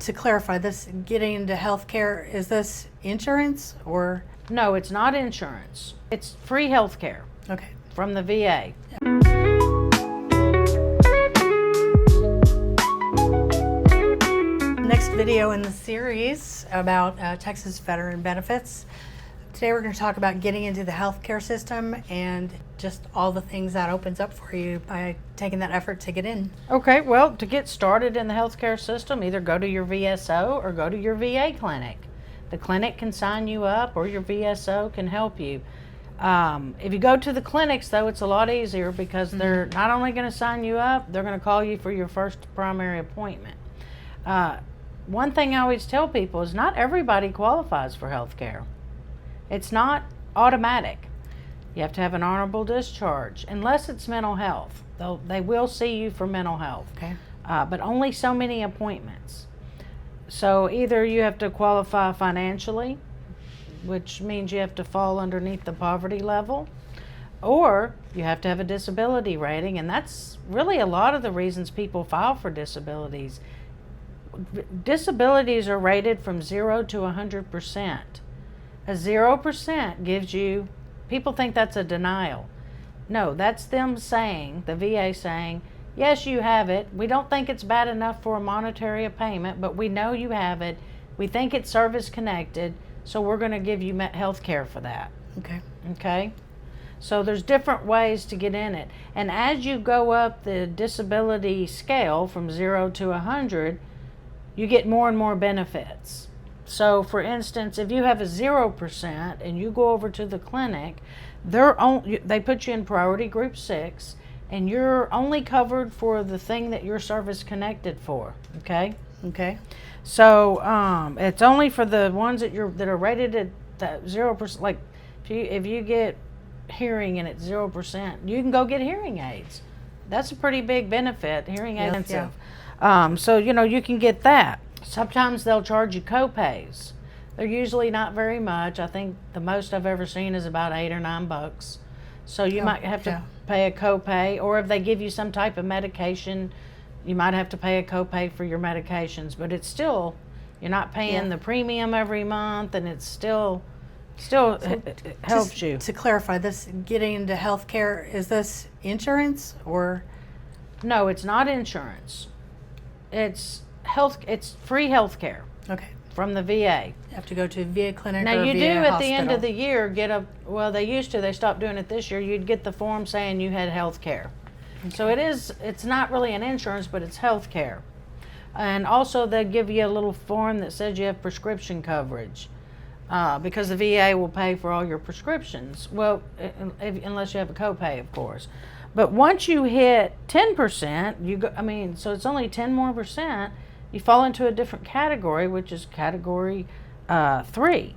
To clarify, this getting into healthcare, is this insurance or? No, it's not insurance. It's free health care. Okay. From the VA. Next video in the series about Texas veteran benefits. Today we're going to talk about getting into the healthcare system and just all the things that opens up for you by taking that effort to get in. Okay, well, to get started in the healthcare system, either go to your VSO or go to your VA clinic. The clinic can sign you up or your VSO can help you. If you go to the clinics, though, it's a lot easier because they're not only going to sign you up, they're going to call you for your first primary appointment. One thing I always tell people is not everybody qualifies for health care. It's not automatic. You have to have an honorable discharge, unless it's mental health. They will see you for mental health, Okay. but only so many appointments. So either you have to qualify financially, which means you have to fall underneath the poverty level, or you have to have a disability rating, and that's really a lot of the reasons people file for disabilities. Disabilities are rated from 0 to 100%. A 0% gives you, people think that's a denial. No, that's them saying, the VA saying, yes, you have it. We don't think it's bad enough for a monetary payment, but we know you have it. We think it's service connected, so we're going to give you health care for that. Okay. Okay? So there's different ways to get in it. And as you go up the disability scale from 0 to 100, you get more and more benefits. So for instance, if you have a 0% and you go over to the clinic, they put you in priority group 6, and you're only covered for the thing that you're service connected for. Okay? Okay. So it's only for the ones that are rated at that 0%. Like if you get hearing and it's 0%, you can go get hearing aids. That's a pretty big benefit. Hearing aids. Yeah. So you can get that. Sometimes they'll charge you copays. They're usually not very much. I think the most I've ever seen is about $8 or $9. So you might have to pay a copay, or if they give you some type of medication, you might have to pay a copay for your medications. But it's still, you're not paying the premium every month, and it's still it helps you. To clarify, this getting into healthcare, is this insurance or? No, it's not insurance. It's free health care. Okay. From the VA. You have to go to a VA clinic Now or a you VA do at hospital. the end of the year they used to, they stopped doing it this year, you'd get the form saying you had health care. Okay. So it's not really an insurance, but it's health care. And also they give you a little form that says you have prescription coverage, because the VA will pay for all your prescriptions. Well, unless you have a copay, of course. But once you hit 10%, so it's only 10 more percent, you fall into a different category, which is category 3.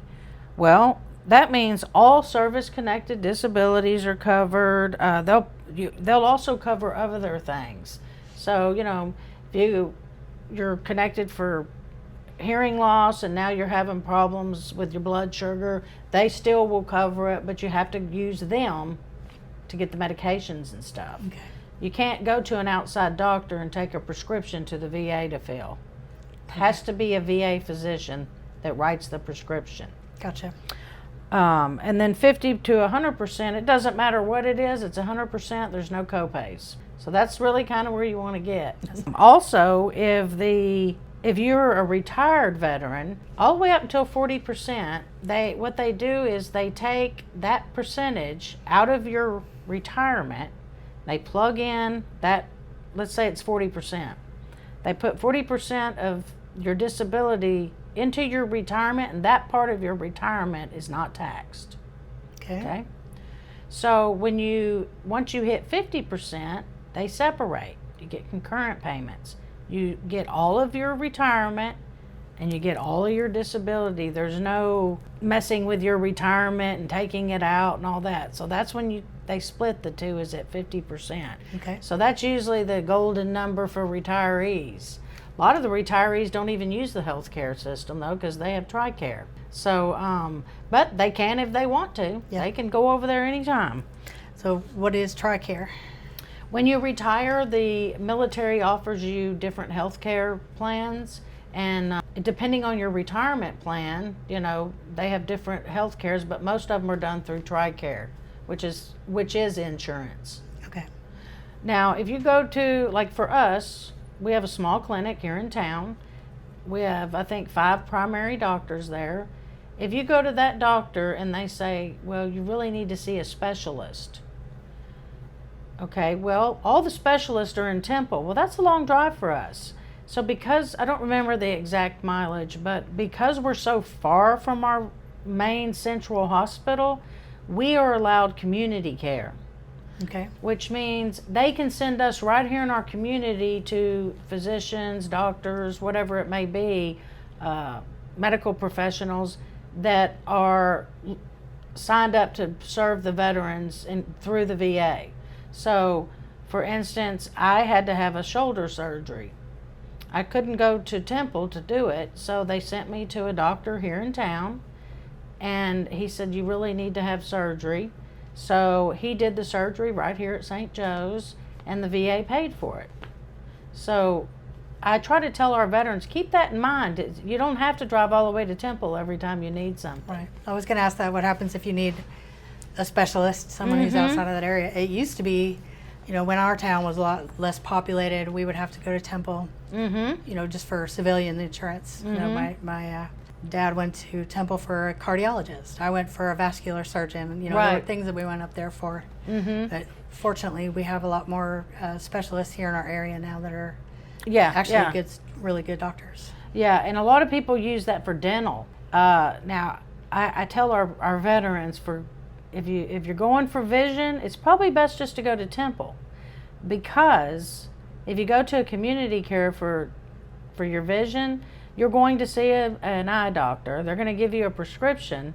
Well, that means all service-connected disabilities are covered. They'll also cover other things. So, if you're connected for hearing loss and now you're having problems with your blood sugar, they still will cover it, but you have to use them to get the medications and stuff. Okay. You can't go to an outside doctor and take a prescription to the VA to fill. It has to be a VA physician that writes the prescription. Gotcha. And then 50 to 100%, it doesn't matter what it is, it's 100%, there's no copays. So that's really kind of where you want to get. Also, if you're a retired veteran, all the way up until 40%, what they do is they take that percentage out of your retirement. They plug in that, let's say it's 40%. They put 40% of your disability into your retirement, and that part of your retirement is not taxed. Okay? So once you hit 50%, they separate. You get concurrent payments. You get all of your retirement and you get all of your disability. There's no messing with your retirement and taking it out and all that. So that's when they split the two, is at 50%. Okay. So that's usually the golden number for retirees. A lot of the retirees don't even use the health care system, though, because they have TRICARE. So, but they can if they want to. Yeah. They can go over there anytime. So what is TRICARE? When you retire, the military offers you different health care plans, And depending on your retirement plan, you know, they have different health cares, but most of them are done through TRICARE, which is insurance. Okay. Now, if you go to, like for us, we have a small clinic here in town. We have, I think, 5 primary doctors there. If you go to that doctor and they say, well, you really need to see a specialist. Okay, well, all the specialists are in Temple. Well, that's a long drive for us. So because, I don't remember the exact mileage, but because we're so far from our main central hospital, we are allowed community care. Okay. Which means they can send us right here in our community to physicians, doctors, whatever it may be, medical professionals that are signed up to serve the veterans through the VA. So, for instance, I had to have a shoulder surgery. I couldn't go to Temple to do it, so they sent me to a doctor here in town, and he said, you really need to have surgery. So he did the surgery right here at St. Joe's, and the VA paid for it. So I try to tell our veterans, keep that in mind. You don't have to drive all the way to Temple every time you need something. Right. I was going to ask that. What happens if you need a specialist, someone who's outside of that area? It used to be, you know, when our town was a lot less populated, we would have to go to Temple, you know, just for civilian insurance. You know, my dad went to Temple for a cardiologist. I went for a vascular surgeon. You know, there were things that we went up there for. But fortunately, we have a lot more specialists here in our area now that are actually really good doctors. Yeah, and a lot of people use that for dental. Now, I tell our veterans, if you're going for vision, it's probably best just to go to Temple, because if you go to a community care for your vision, you're going to see an eye doctor. They're going to give you a prescription.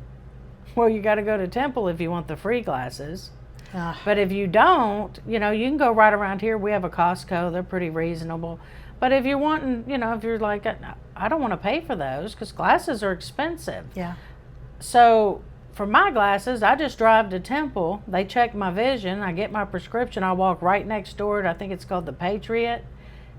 Well, you got to go to Temple if you want the free glasses. But if you don't, you know, you can go right around here. We have a Costco. They're pretty reasonable. But if you're wanting, you know, if you're like, I don't want to pay for those because glasses are expensive. Yeah. So for my glasses, I just drive to Temple. They check my vision. I get my prescription. I walk right next door to, I think it's called the Patriot,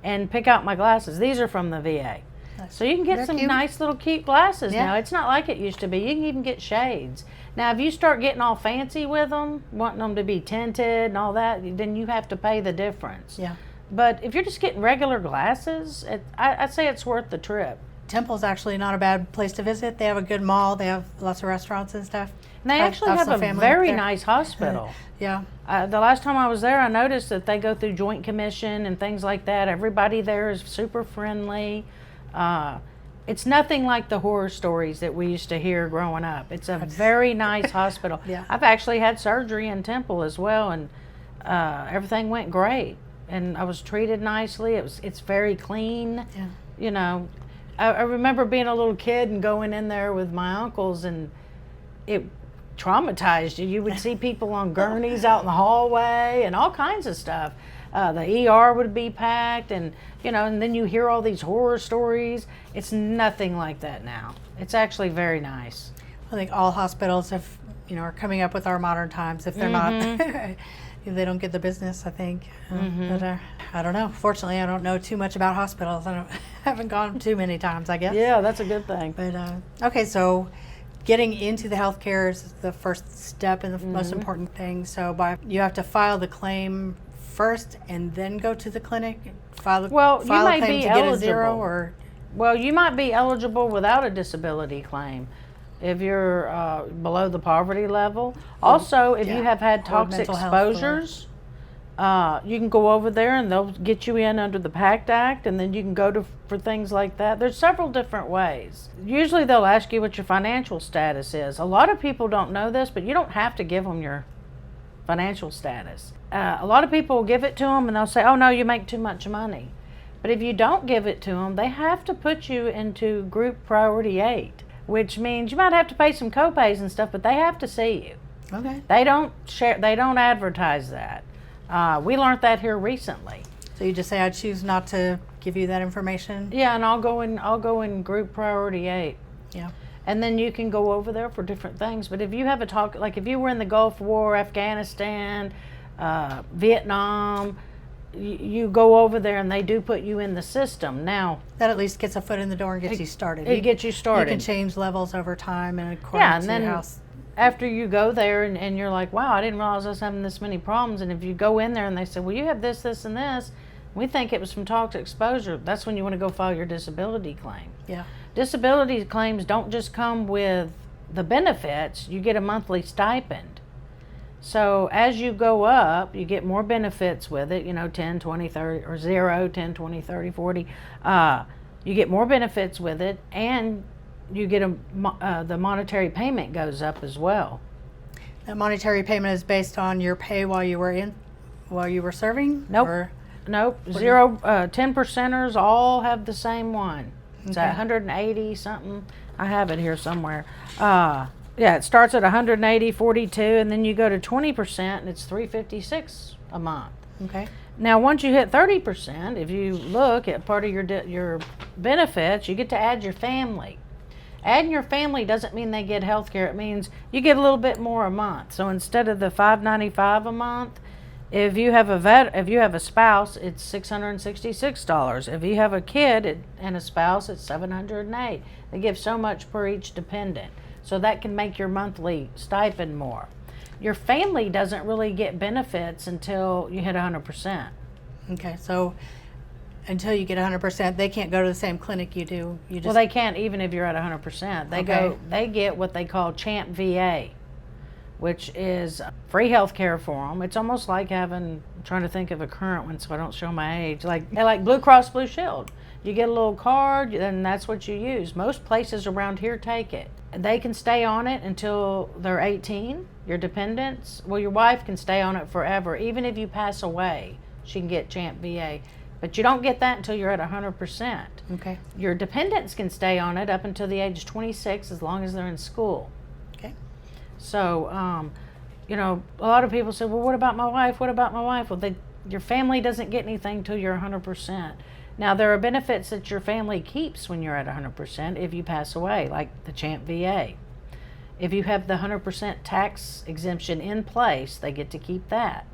and pick out my glasses. These are from the VA. So you can get some nice little cute glasses now. It's not like it used to be. You can even get shades. Now, if you start getting all fancy with them, wanting them to be tinted and all that, then you have to pay the difference. Yeah. But if you're just getting regular glasses, I'd say it's worth the trip. Temple's actually not a bad place to visit. They have a good mall. They have lots of restaurants and stuff. And they actually have a very nice hospital. Yeah. The last time I was there, I noticed that they go through Joint Commission and things like that. Everybody there is super friendly. It's nothing like the horror stories that we used to hear growing up. It's a very nice hospital. Yeah. I've actually had surgery in Temple as well, and everything went great. And I was treated nicely. It's very clean. Yeah. You know, I remember being a little kid and going in there with my uncles, and it traumatized you. You would see people on gurneys out in the hallway and all kinds of stuff. The ER would be packed, and you know, and then you hear all these horror stories. It's nothing like that now. It's actually very nice. I think all hospitals are coming up with our modern times. If they're not, if they don't get the business, I think. But I don't know. Fortunately, I don't know too much about hospitals. I haven't gone too many times, I guess. Yeah, that's a good thing. But okay, so getting into the healthcare is the first step and the most important thing. So you have to file the claim first and then go to the clinic. File the claim to get a zero, or well, you might be eligible without a disability claim if you're below the poverty level. Also, if you have had toxic exposures, you can go over there and they'll get you in under the PACT Act, and then you can go for things like that. There's several different ways. Usually they'll ask you what your financial status is. A lot of people don't know this, but you don't have to give them your financial status. A lot of people will give it to them and they'll say, oh no, you make too much money. But if you don't give it to them, they have to put you into group priority 8, which means you might have to pay some copays and stuff, but they have to see you. Okay. They don't advertise that. We learned that here recently. So you just say, I choose not to give you that information? Yeah, and I'll go in group priority 8. Yeah. And then you can go over there for different things. But if you have like if you were in the Gulf War, Afghanistan, Vietnam, you go over there and they do put you in the system. Now, That at least gets a foot in the door and gets you started. it gets you started. You can change levels over time and according Yeah, and to then your house. after you go there and you're like, wow, I didn't realize I was having this many problems. And if you go in there and they say, well, you have this, this, and this, we think it was from toxic exposure, that's when you want to go file your disability claim. Yeah. Disability claims don't just come with the benefits, you get a monthly stipend. So as you go up, you get more benefits with it, 10, 20, 30, or 0, 10, 20, 30, 40. You get more benefits with it, and you get the monetary payment goes up as well. That monetary payment is based on your pay while you were serving? Nope. Or, Nope. 10%ers all have the same one. It's Okay. 180 something. I have it here somewhere. Yeah, it starts at 180, 42, and then you go to 20%, and it's 356 a month. okay. Now, once you hit 30%, if you look at part of your benefits, you get to add your family. Adding your family doesn't mean they get health care. It means you get a little bit more a month. So instead of the $595 a month, if you have a spouse, it's $666. If you have a kid and a spouse, it's $708. They give so much per each dependent. So that can make your monthly stipend more. Your family doesn't really get benefits until you hit 100%. Okay. So until you get 100%, they can't go to the same clinic you do. You just Well, they can't even if you're at 100%. They get what they call CHAMP VA, which is free health care for them. It's almost like I'm trying to think of a current one so I don't show my age, like Blue Cross Blue Shield. You get a little card and that's what you use. Most places around here take it. They can stay on it until they're 18, your dependents. Well, your wife can stay on it forever. Even if you pass away, she can get CHAMP VA. But you don't get that until you're at 100%. Okay. Your dependents can stay on it up until the age of 26 as long as they're in school. Okay. So, a lot of people say, well, what about my wife? What about my wife? Well, your family doesn't get anything till you're 100%. Now, there are benefits that your family keeps when you're at 100% if you pass away, like the CHAMP VA. If you have the 100% tax exemption in place, they get to keep that.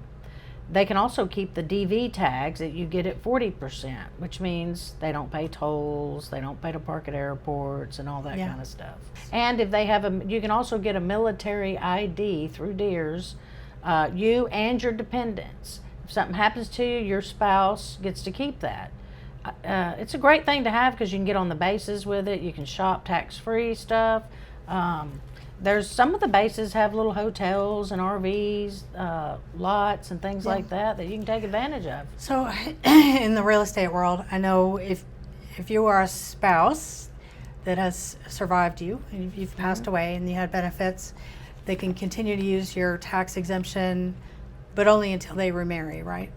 They can also keep the DV tags that you get at 40%, which means they don't pay tolls, they don't pay to park at airports and all that Yeah. kind of stuff. And if they have you can also get a military ID through DEERS, you and your dependents. If something happens to you, your spouse gets to keep that. It's a great thing to have because you can get on the bases with it. You can shop tax-free stuff. There's some of the bases have little hotels and RVs, lots and things like that you can take advantage of. So in the real estate world, I know if you are a spouse that has survived you, and you've passed away and you had benefits, they can continue to use your tax exemption, but only until they remarry, right?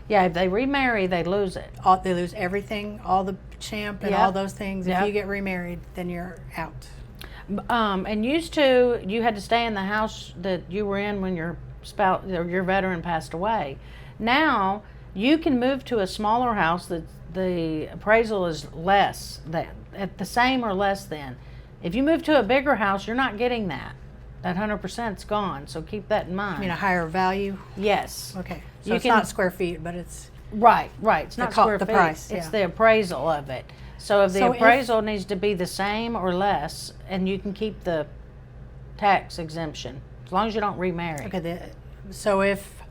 Yeah, if they remarry, they lose it. They lose everything, all the CHAMP and all those things. If you get remarried, then you're out. And used to, you had to stay in the house that you were in when your spouse or your veteran passed away. Now, you can move to a smaller house that the appraisal is less than, at the same or less than. If you move to a bigger house, you're not getting that. That 100%'s gone, so keep that in mind. I mean, a higher value? Yes. Okay. So it's not square feet, but it's... Right. It's not square feet. The price, It's the appraisal of it. So if the appraisal needs to be the same or less, and you can keep the tax exemption, as long as you don't remarry. Okay. So if,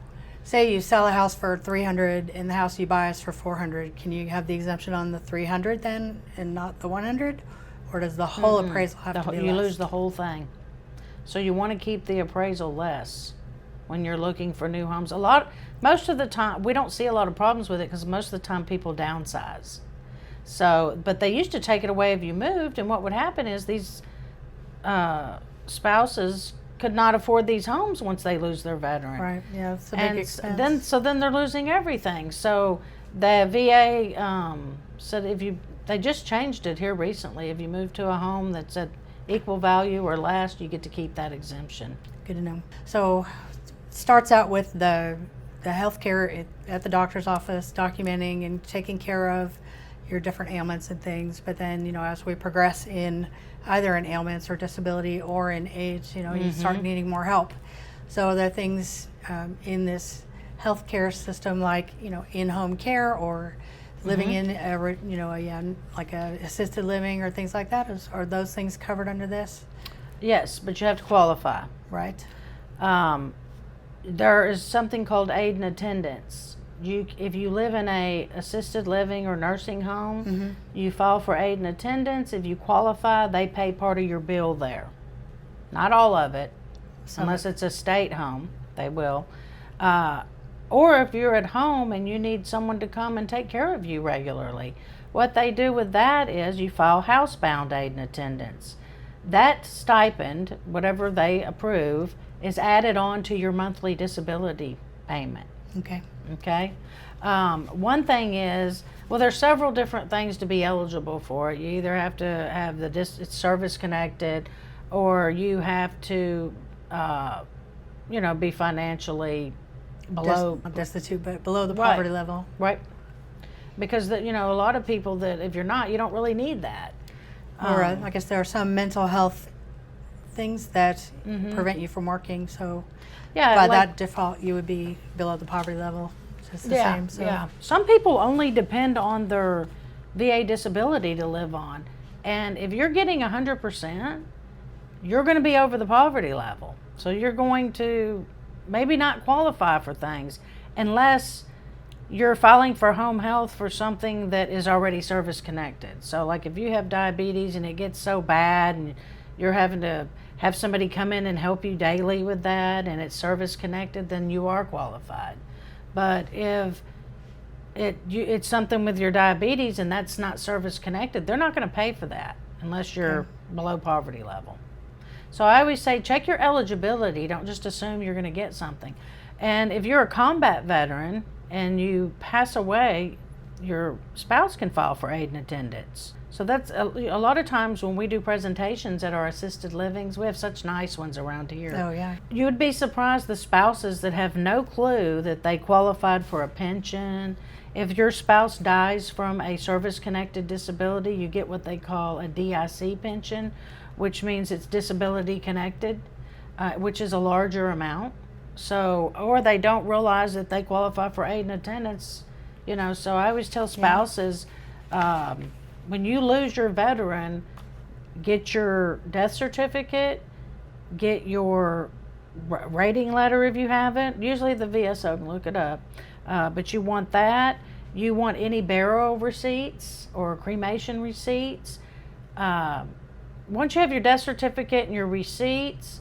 say you sell a house for $300 and the house you buy is for $400, can you have the exemption on the $300 then and not the $100? Or does the whole appraisal have to be less? You lose the whole thing. So you want to keep the appraisal less when you're looking for new homes. Most of the time, we don't see a lot of problems with it because most of the time people downsize. So, but they used to take it away if you moved, and what would happen is these spouses could not afford these homes once they lose their veteran. Right. Yeah, it's a big expense. Then they're losing everything. So the VA said they just changed it here recently. If you move to a home that's at equal value or less, you get to keep that exemption. Good to know. So it starts out with the health care at the doctor's office, documenting and taking care of your different ailments and things. But then, as we progress in either in ailments or disability or in age, you start needing more help. So there are things in this healthcare system, like in-home care or living in like a assisted living or things like that? Are those things covered under this? Yes, but you have to qualify. Right. There is something called aid and attendance. If you live in a assisted living or nursing home, you file for aid and attendance. If you qualify, they pay part of your bill there. Not all of it, unless it's a state home, they will. Or if you're at home and you need someone to come and take care of you regularly, what they do with that is you file housebound aid and attendance. That stipend, whatever they approve, is added on to your monthly disability payment. Okay. Okay. One thing is, well, there's several different things to be eligible for it. You either have to have it's service connected, or you have to, be financially below destitute, but below the poverty level. Right. Because a lot of people that if you're not, you don't really need that. Or I guess there are some mental health things that prevent you from working. So by that default, you would be below the poverty level. Just the same. So. Yeah. Some people only depend on their VA disability to live on, and if you're getting 100%, you're going to be over the poverty level. So you're going to maybe not qualify for things unless you're filing for home health for something that is already service connected. So like if you have diabetes and it gets so bad and you're having to have somebody come in and help you daily with that and it's service connected, then you are qualified. But if it's something with your diabetes and that's not service connected, they're not going to pay for that unless you're below poverty level. So I always say check your eligibility. Don't just assume you're going to get something. And if you're a combat veteran and you pass away, your spouse can file for aid and attendance. So that's a lot of times when we do presentations at our assisted livings, we have such nice ones around here. Oh, yeah. You would be surprised the spouses that have no clue that they qualified for a pension. If your spouse dies from a service-connected disability, you get what they call a DIC pension, which means it's disability connected, which is a larger amount. So, or they don't realize that they qualify for aid and attendance, so I always tell spouses, when you lose your veteran, get your death certificate, get your rating letter if you haven't. Usually the VSO can look it up, but you want that. You want any burial receipts or cremation receipts. Once you have your death certificate and your receipts,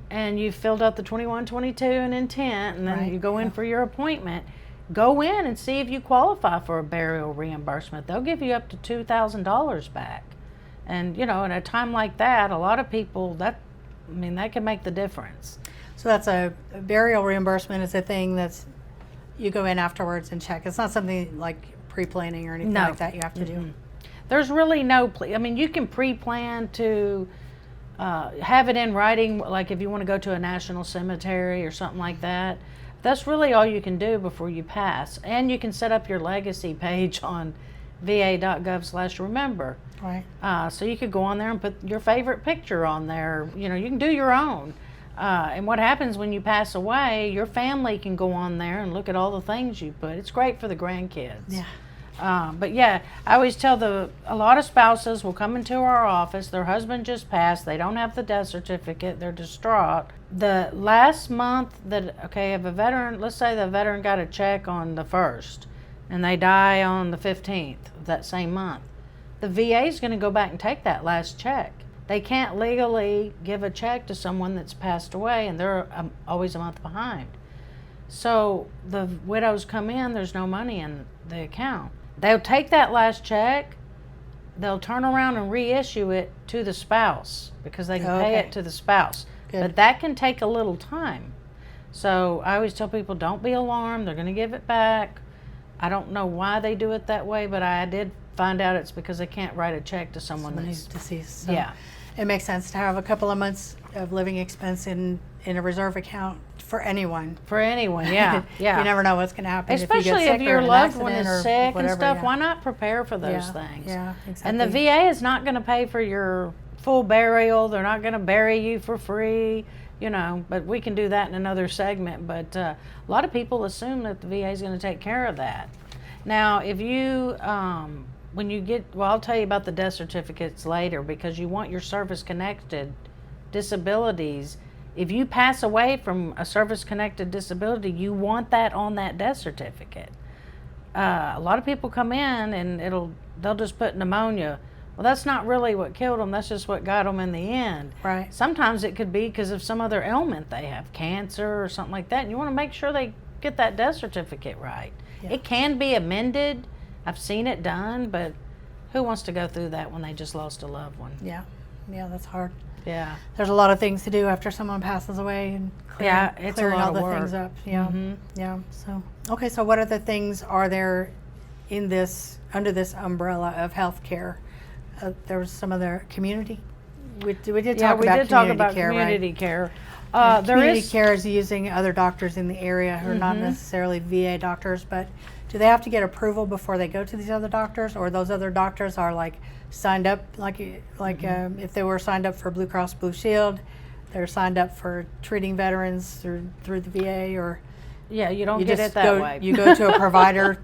and you've filled out the 21, 22, and intent, and then you go in for your appointment, go in and see if you qualify for a burial reimbursement. They'll give you up to $2,000 back. And, in a time like that, a lot of people, that can make the difference. So that's a burial reimbursement is a thing that's, you go in afterwards and check. It's not something like pre-planning or anything like that you have to do. There's really no, you can pre-plan to have it in writing, like if you want to go to a national cemetery or something like that. That's really all you can do before you pass. And you can set up your legacy page on va.gov/remember. Right. So you could go on there and put your favorite picture on there. You can do your own. And what happens when you pass away, your family can go on there and look at all the things you put. It's great for the grandkids. Yeah. But yeah, I always tell a lot of spouses will come into our office, their husband just passed, they don't have the death certificate, they're distraught. The last month of a veteran, let's say the veteran got a check on the 1st and they die on the 15th of that same month. The VA is going to go back and take that last check. They can't legally give a check to someone that's passed away and they're always a month behind. So the widows come in, there's no money in the account. They'll take that last check, they'll turn around and reissue it to the spouse because they can pay it to the spouse. Good. But that can take a little time. So I always tell people, don't be alarmed, they're going to give it back. I don't know why they do it that way, but I did find out it's because they can't write a check to someone that's deceased. So yeah. It makes sense to have a couple of months of living expense in a reserve account for anyone. For anyone, yeah. Yeah. You never know what's going to happen. Especially if your loved one is sick and stuff, why not prepare for those things? Yeah, exactly. And the VA is not going to pay for your full burial. They're not going to bury you for free. you know, but we can do that in another segment. But a lot of people assume that the VA is going to take care of that. Now, if you, when you get, well, I'll tell you about the death certificates later, because you want your service-connected disabilities. If you pass away from a service-connected disability, you want that on that death certificate. A lot of people come in and they'll just put pneumonia. Well, that's not really what killed them. That's just what got them in the end. Right. Sometimes it could be because of some other ailment they have, cancer or something like that. And you want to make sure they get that death certificate right. Yeah. It can be amended. I've seen it done, but who wants to go through that when they just lost a loved one? Yeah. Yeah, that's hard. Yeah. There's a lot of things to do after someone passes away, and It's clearing a lot all of the work. things up. Yeah. Mm-hmm. Yeah. So, okay. So, what other things are there in this, under this umbrella of healthcare? There was some other community. We did talk about community care. And There community is care is using other doctors in the area who are not necessarily VA doctors, but do they have to get approval before they go to these other doctors, or those other doctors are like signed up, if they were signed up for Blue Cross Blue Shield, they're signed up for treating veterans through the VA, or yeah, you don't you get just it that go, way. you go to a provider,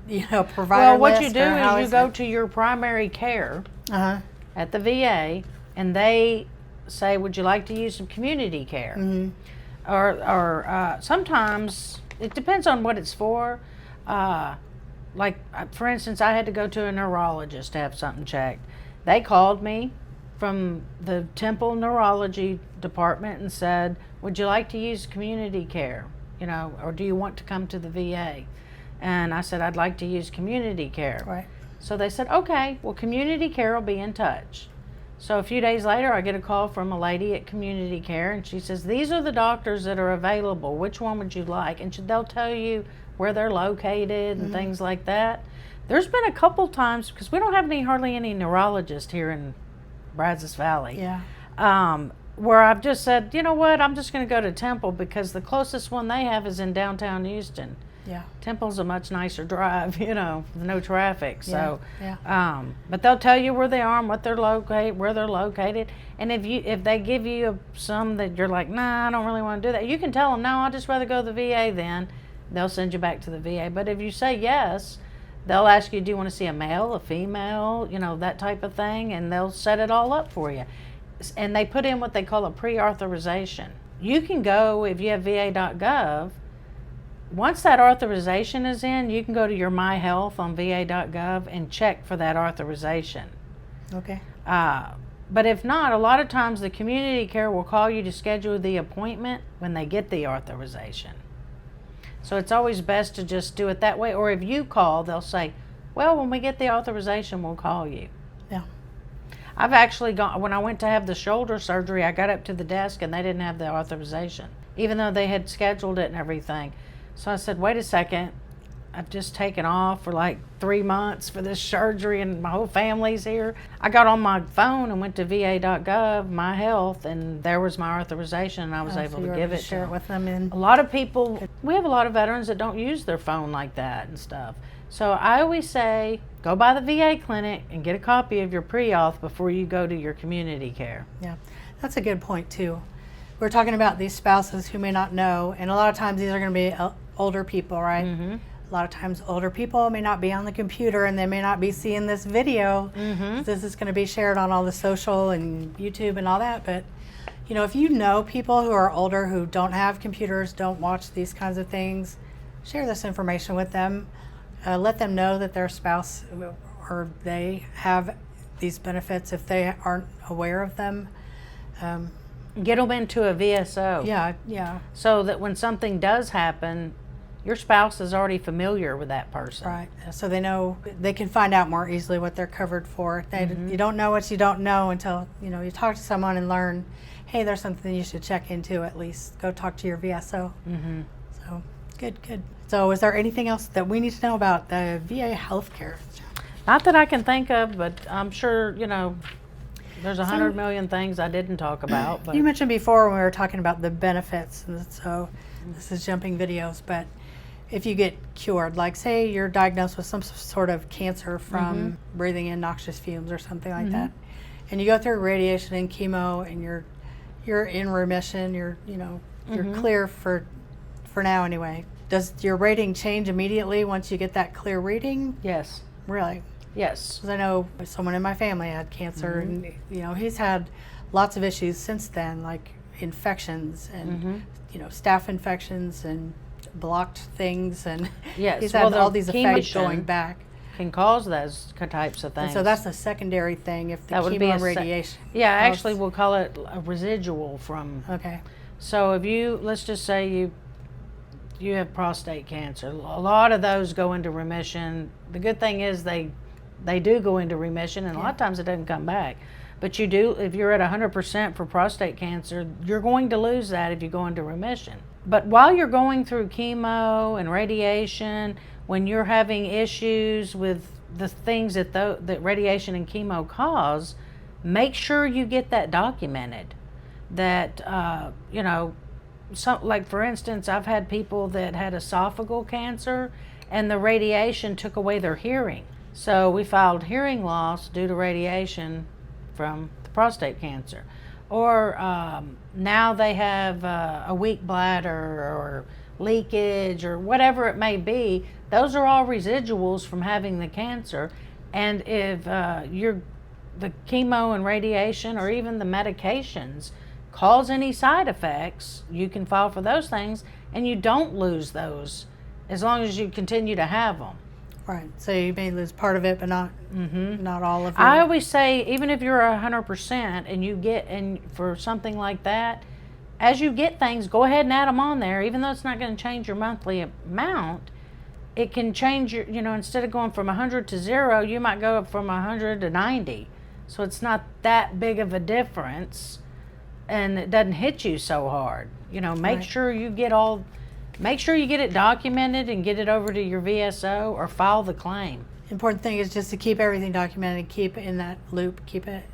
provider Well, what you list, do or how is you go to your primary care Uh-huh. at the VA, and they say, "Would you like to use some community care?" Mm-hmm. Or sometimes it depends on what it's for. For instance, I had to go to a neurologist to have something checked. They called me from the Temple Neurology Department and said, "Would you like to use community care? Or do you want to come to the VA?" And I said, "I'd like to use community care." Right. So they said, "Okay, well, community care will be in touch." So a few days later, I get a call from a lady at community care, and she says, "These are the doctors that are available. Which one would you like?" And they'll tell you where they're located and things like that. There's been a couple times, because we don't have hardly any neurologists here in Brazos Valley. Yeah. Where I've just said, you know what, I'm just going to go to Temple, because the closest one they have is in downtown Houston. Yeah. Temple's a much nicer drive, with no traffic. So, Yeah. But they'll tell you where they are and where they're located. And if they give you some that you're like, nah, I don't really want to do that, you can tell them, no, I'd just rather go to the VA. Then they'll send you back to the VA. But if you say yes, they'll ask you, do you want to see a male, a female, that type of thing, and they'll set it all up for you. And they put in what they call a pre-authorization. You can go, if you have va.gov, once that authorization is in, you can go to your My Health on va.gov and check for that authorization. Okay. But if not, a lot of times the community care will call you to schedule the appointment when they get the authorization. So it's always best to just do it that way. Or if you call, they'll say, well, when we get the authorization, we'll call you. Yeah. I've actually gone, when I went to have the shoulder surgery, I got up to the desk and they didn't have the authorization, even though they had scheduled it and everything. So I said, wait a second, I've just taken off for like 3 months for this surgery and my whole family's here. I got on my phone and went to va.gov, My Health, and there was my authorization, and I was able to give it to share them. it with them. And A lot of people, we have a lot of veterans that don't use their phone like that and stuff. So I always say, go by the VA clinic and get a copy of your pre-auth before you go to your community care. yeah, that's a good point too. We're talking about these spouses who may not know, and a lot of times these are going to be older people, right? Mm-hmm. A lot of times older people may not be on the computer and they may not be seeing this video. Mm-hmm. This is going to be shared on all the social and YouTube and all that. But, if you know people who are older who don't have computers, don't watch these kinds of things, share this information with them. Let them know that their spouse or they have these benefits if they aren't aware of them. Get them into a VSO. Yeah. So that when something does happen, your spouse is already familiar with that person. Right. So they know, they can find out more easily what they're covered for. You don't know what you don't know until, you talk to someone and learn, hey, there's something you should check into at least. Go talk to your VSO. Mm-hmm. So, good. So is there anything else that we need to know about the VA healthcare? Not that I can think of, but I'm sure, there's 100 million things I didn't talk about. But You mentioned before when we were talking about the benefits, and so this is jumping videos, but if you get cured, like say you're diagnosed with some sort of cancer from breathing in noxious fumes or something like that, and you go through radiation and chemo and you're you're in remission, you're Mm-hmm. clear for now anyway. Does your rating change immediately once you get that clear reading? Yes. Really? Yes. Because I know someone in my family had cancer, Mm-hmm. and he's had lots of issues since then, like infections and Mm-hmm. staph infections and blocked things, and Yes. he's had the all these effects chemation going back. can cause those types of things. And so that's a secondary thing if the That would chemo be and a radiation. Yeah, cause- actually, we'll call it a residual from. Okay. So if let's just say you have prostate cancer, a lot of those go into remission. The good thing is they do go into remission, and a lot of times it doesn't come back. But you do, if you're at 100% for prostate cancer, you're going to lose that if you go into remission. But while you're going through chemo and radiation, when you're having issues with the things that radiation and chemo cause, make sure you get that documented. That, like for instance, I've had people that had esophageal cancer and the radiation took away their hearing. So we filed hearing loss due to radiation from the prostate cancer. Or now they have a weak bladder or leakage or whatever it may be. Those are all residuals from having the cancer. And if the chemo and radiation or even the medications cause any side effects, you can file for those things and you don't lose those as long as you continue to have them. Right. So you may lose part of it, but not all of it. I always say, even if you're 100% and for something like that, as you get things, go ahead and add them on there. Even though it's not going to change your monthly amount, it can change your, instead of going from 100 to 0, you might go up from 100 to 90. So it's not that big of a difference, and it doesn't hit you so hard. Make sure you get it documented and get it over to your VSO or file the claim. Important thing is just to keep everything documented, keep it in that loop, keep it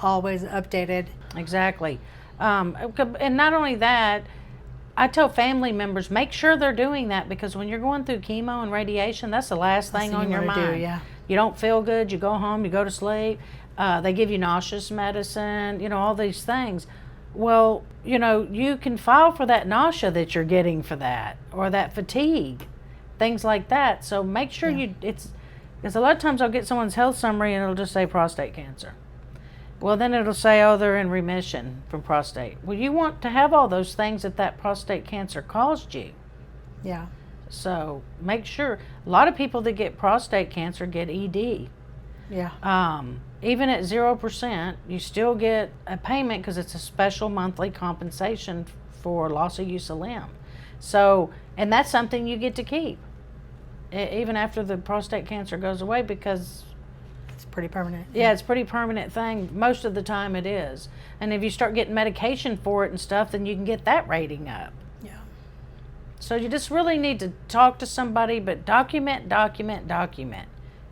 always updated. Exactly. And not only that, I tell family members, make sure they're doing that, because when you're going through chemo and radiation, that's the last thing on your mind. Yeah. You don't feel good, you go home, you go to sleep, they give you nauseous medicine, all these things. Well, you can file for that nausea that you're getting for that, or that fatigue, things like that. So make sure because a lot of times I'll get someone's health summary and it'll just say prostate cancer. Well, then it'll say, oh, they're in remission from prostate. Well, you want to have all those things that prostate cancer caused you. Yeah. So make sure. A lot of people that get prostate cancer get ED. Yeah. Even at 0%, you still get a payment because it's a special monthly compensation for loss of use of limb. So, and that's something you get to keep even after the prostate cancer goes away, because it's pretty permanent. Yeah, it's a pretty permanent thing. Most of the time it is. And if you start getting medication for it and stuff, then you can get that rating up. Yeah. So you just really need to talk to somebody, but document.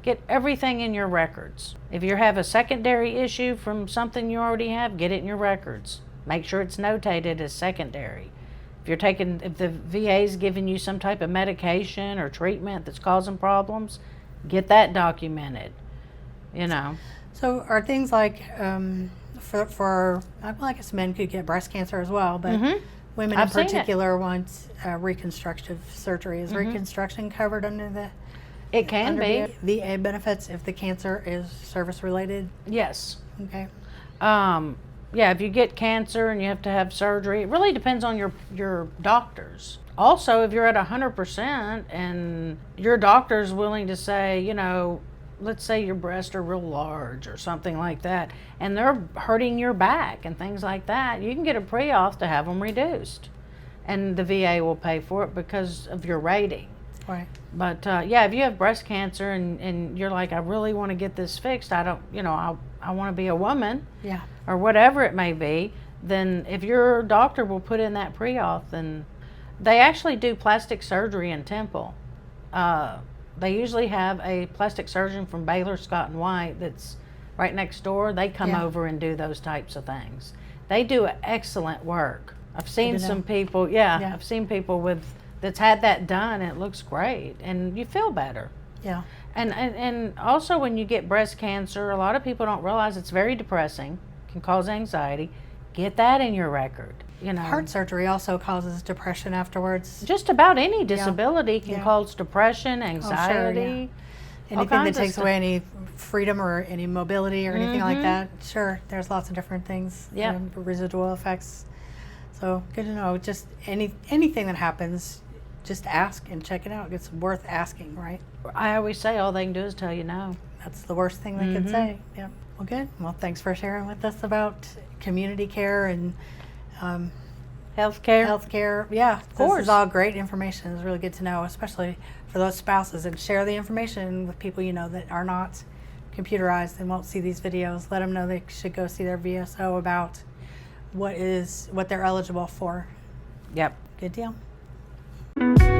Get everything in your records. If you have a secondary issue from something you already have, get it in your records. Make sure it's notated as secondary. If the VA is giving you some type of medication or treatment that's causing problems, get that documented. So are things like for I guess men could get breast cancer as well, but women in I've seen it. particular want reconstructive surgery. Is reconstruction covered under the? It can be. VA benefits if the cancer is service related? Yes. Okay. Yeah, if you get cancer and you have to have surgery, it really depends on your doctors. Also, if you're at 100% and your doctor's willing to say, let's say your breasts are real large or something like that, and they're hurting your back and things like that, you can get a pre-auth to have them reduced. And the VA will pay for it because of your rating. Right. But if you have breast cancer and you're like, I really want to get this fixed, I want to be a woman, Yeah. or whatever it may be, then if your doctor will put in that pre-auth, then they actually do plastic surgery in Temple. They usually have a plastic surgeon from Baylor, Scott & White that's right next door. They come over and do those types of things. They do excellent work. I've seen some people, I've seen people that's had that done, and it looks great, and you feel better. Yeah. And also when you get breast cancer, a lot of people don't realize it's very depressing, can cause anxiety, get that in your record. You know, Heart surgery also causes depression afterwards. just about any disability can Yeah. cause depression, Oh, sure, anxiety. Anything that kinds of takes stuff. away any freedom or any mobility or anything like that. Sure, there's lots of different things. Yep. Residual effects. So good to know. Just anything that happens, just ask and check it out. It's worth asking, right? I always say all they can do is tell you no. That's the worst thing they could say. Yep. Well, good. Well, thanks for sharing with us about community care and Healthcare. healthcare. Yeah, this course. is all great information. It's really good to know, especially for those spouses. And share the information with people you know that are not computerized and won't see these videos. Let them know they should go see their VSO about what they're eligible for. Yep. Good deal.